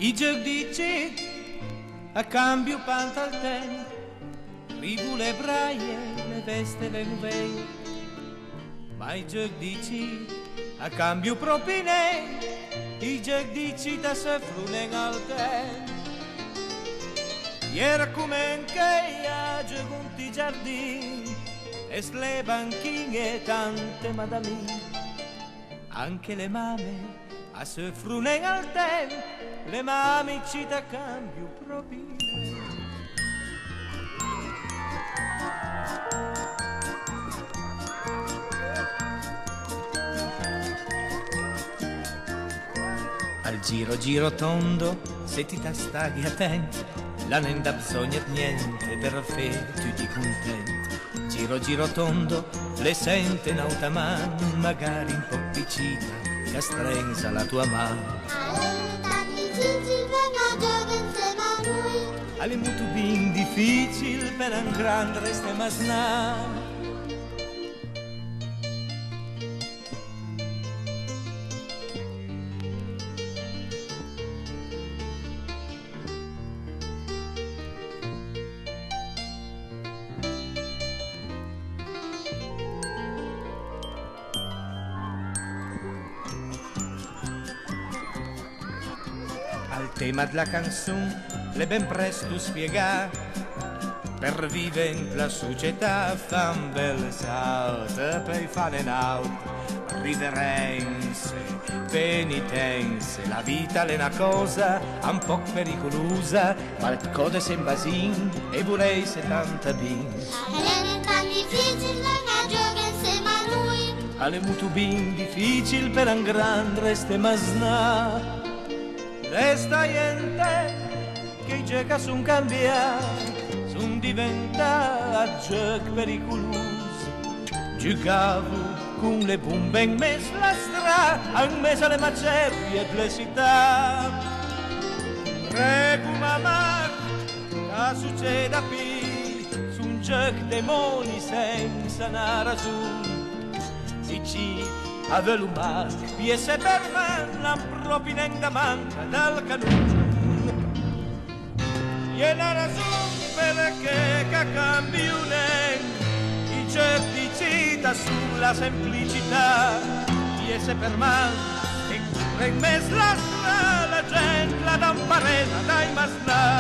I giochi dici a cambio pantalten, ribu le braie, le veste le nuvei. Ma i giochi dici a cambio propine, i giochi dici da se frunen al ten. Era come che a giunti giardini e le banchine tante madamine, anche le mame a se frunen al tempo, le mame ci da cambio propine. Al giro giro tondo, se ti stai attento, la nenda bisogna niente per fare tutti contenti. Giro giro tondo, le sente nauta man, magari un po' piccina, che strenza la tua mano. Alle molto ben difficile per un grande resta masnà. Al tema della canzone le ben presto spiegare, per vivere in la società fa un bel salto, per fare un'altra riverenze, penitenze. La vita è una cosa un po' pericolosa, ma il code se basin e vorrei 70 bins. È tan difficile la giovane insieme a lui, Alle molto ben difficile per un grande reste masnà. Resta niente che i giochi son cambiati, son diventati giochi pericolosi. Giocavo con le bombe in mezzo alla strada, in mezzo alle macerie delle città. Prego mamma, che succeda qui, son giochi demoni senza una ragione. Dici a velumar, piese per me, la propria nenda manca dal canone. E la ragione perché che cambio i giochi cita sulla semplicità. Piese per me, e in mezzo alla strada, la gente la da un parena dai masnà.